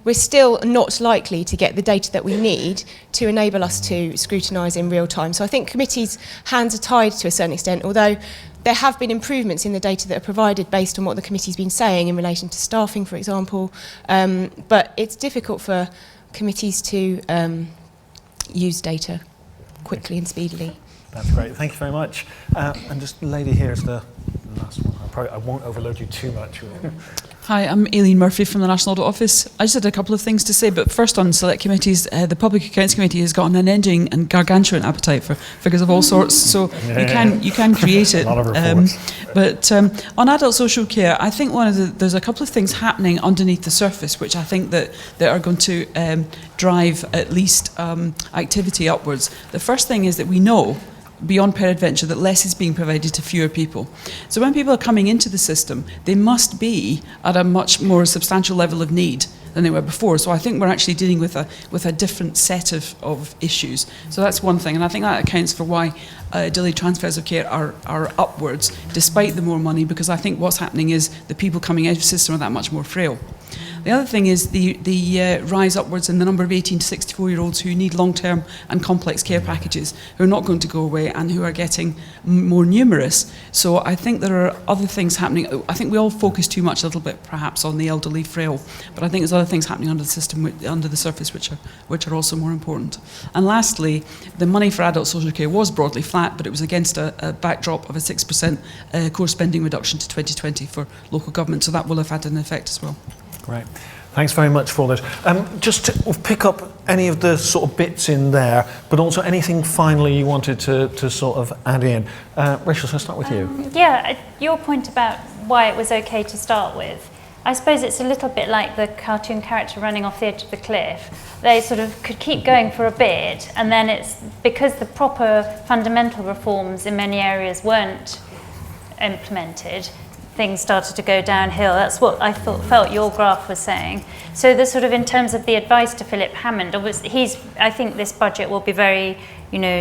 we're still not likely to get the data that we need to enable us to scrutinise in real time. So I think committees' hands are tied to a certain extent, although there have been improvements in the data that are provided based on what the committee's been saying in relation to staffing, for example, but it's difficult for committees to use data quickly and speedily. That's great, thank you very much. And just the lady here is the last one. I won't overload you too much. Hi, I'm Aileen Murphy from the National Audit Office. I just had a couple of things to say, but first on select committees, the Public Accounts Committee has got an unending and gargantuan appetite for figures of all sorts, so you can create it. A lot of reports. But on adult social care, I think there's a couple of things happening underneath the surface, which I think that are going to drive at least activity upwards. The first thing is that we know, beyond peradventure, that less is being provided to fewer people. So when people are coming into the system, they must be at a much more substantial level of need than they were before. So I think we're actually dealing with a different set of issues. So that's one thing, and I think that accounts for why delayed transfers of care are upwards, despite the more money, because I think what's happening is the people coming out of the system are that much more frail. The other thing is the rise upwards in the number of 18 to 64-year-olds who need long-term and complex care packages, who are not going to go away and who are getting more numerous. So I think there are other things happening. I think we all focus too much a little bit perhaps on the elderly frail, but I think there's other things happening under the system, under the surface, which are also more important. And lastly, the money for adult social care was broadly flat, but it was against a backdrop of a 6% core spending reduction to 2020 for local government, so that will have had an effect as well. Great. Thanks very much for this. Just to pick up any of the sort of bits in there, but also anything finally you wanted to sort of add in. Rachel, so I'll start with you. Yeah, your point about why it was okay to start with. I suppose it's a little bit like the cartoon character running off the edge of the cliff. They sort of could keep going for a bit, and then it's because the proper fundamental reforms in many areas weren't implemented, things started to go downhill. That's what I felt your graph was saying. So the sort of, in terms of the advice to Philip Hammond, I think this budget will be very,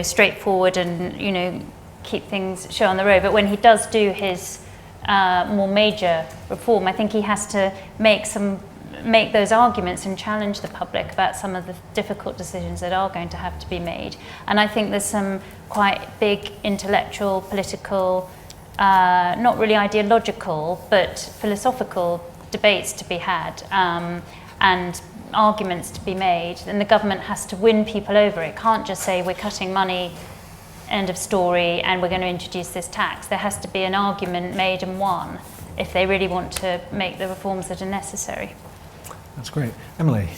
straightforward and, keep things show on the road. But when he does do his more major reform, I think he has to make those arguments and challenge the public about some of the difficult decisions that are going to have to be made. And I think there's some quite big intellectual, political, not really ideological, but philosophical debates to be had, and arguments to be made, and the government has to win people over. It can't just say we're cutting money, end of story, and we're going to introduce this tax. There has to be an argument made and won if they really want to make the reforms that are necessary. That's great. Emily?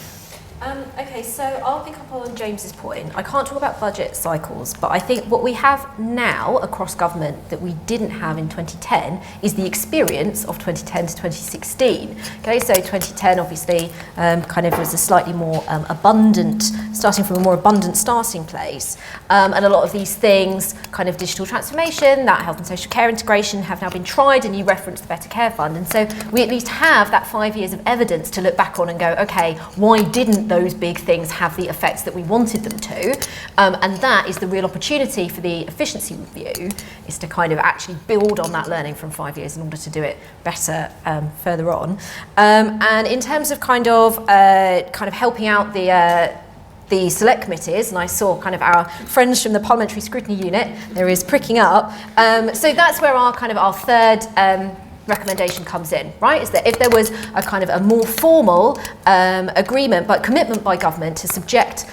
Okay, so I'll pick up on James's point. I can't talk about budget cycles, but I think what we have now across government that we didn't have in 2010 is the experience of 2010 to 2016. Okay, so 2010 obviously kind of was a slightly more abundant, starting from a more abundant starting place. And a lot of these things, kind of digital transformation, that health and social care integration, have now been tried, and you referenced the Better Care Fund. And so we at least have that 5 years of evidence to look back on and go, okay, why didn't those big things have the effects that we wanted them to? And that is the real opportunity for the efficiency review, is to kind of actually build on that learning from 5 years in order to do it better further on. And in terms of kind of helping out the select committees, and I saw kind of our friends from the Parliamentary Scrutiny Unit, there is pricking up. So that's where our third recommendation comes in, right? Is that if there was a kind of a more formal agreement, but commitment by government to subject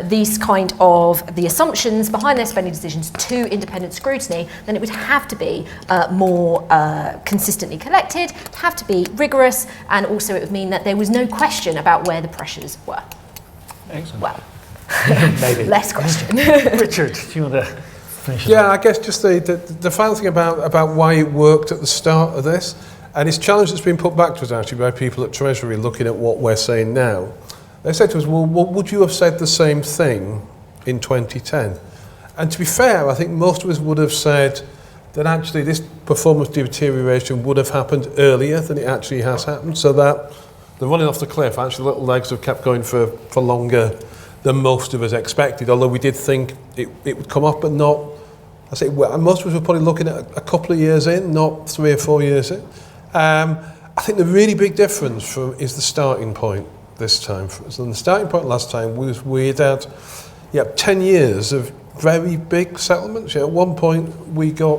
these kind of the assumptions behind their spending decisions to independent scrutiny, then it would have to be more consistently collected, have to be rigorous, and also it would mean that there was no question about where the pressures were. Excellent. Well, maybe less question. Richard, do you want to finish? Yeah, I guess just the final thing about why it worked at the start of this, and it's challenge that's been put back to us actually by people at Treasury looking at what we're saying now. They said to us, well, would you have said the same thing in 2010? And to be fair, I think most of us would have said that actually this performance deterioration would have happened earlier than it actually has happened, so that the running off the cliff, actually the little legs have kept going for longer than most of us expected, although we did think it would come up, but not, I say, well, most of us were probably looking at a couple of years in, not 3 or 4 years in. I think the really big difference is the starting point this time for us. And the starting point last time was we had 10 years of very big settlements. At one point we got,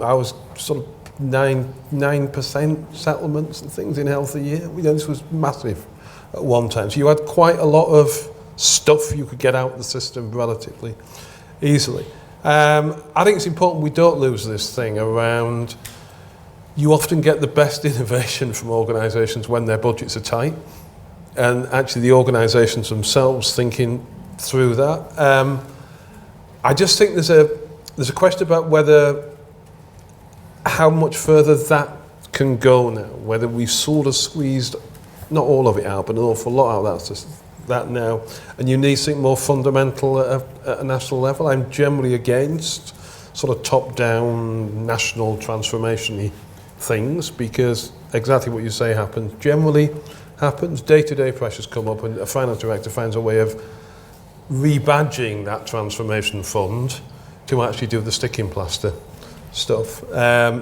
I was sort of 9% settlements and things in health a year. This was massive at one time. So you had quite a lot of stuff you could get out of the system relatively easily. I think it's important we don't lose this thing around, you often get the best innovation from organisations when their budgets are tight, and actually the organisations themselves thinking through that. I just think there's a question about how much further that can go now, whether we've sort of squeezed, not all of it out, but an awful lot out of that now, and you need something more fundamental at a national level. I'm generally against sort of top-down national transformation-y things, because exactly what you say happens happens, day-to-day pressures come up, and a finance director finds a way of rebadging that transformation fund to actually do the sticking plaster stuff.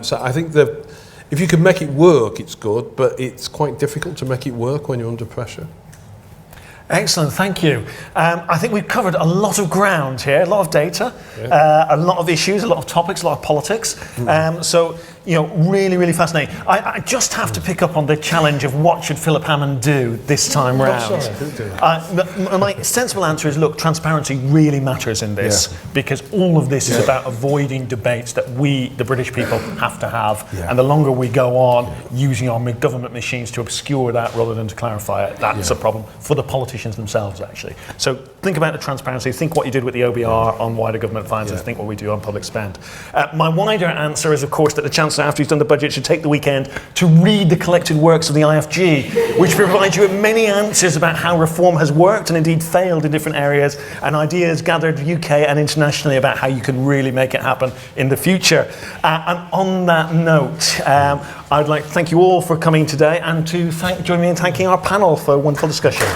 So I think that if you can make it work, it's good, but it's quite difficult to make it work when you're under pressure. Excellent, thank you. I think we've covered a lot of ground here, a lot of data, a lot of issues, a lot of topics, a lot of politics. So, you know, really, really fascinating. I just have to pick up on the challenge of what should Philip Hammond do this time round. My sensible answer is, look, transparency really matters in this, because all of this is about avoiding debates that we, the British people, have to have. And the longer we go on using our government machines to obscure that rather than to clarify it, that's a problem for the politicians themselves, actually. So think about the transparency, think what you did with the OBR on wider government finances, think what we do on public spend. My wider answer is, of course, that the Chancellor, after he's done the budget, should take the weekend to read the collected works of the IFG, which provides you with many answers about how reform has worked and indeed failed in different areas, and ideas gathered UK and internationally about how you can really make it happen in the future. And on that note, I'd like to thank you all for coming today, and to join me in thanking our panel for a wonderful discussion.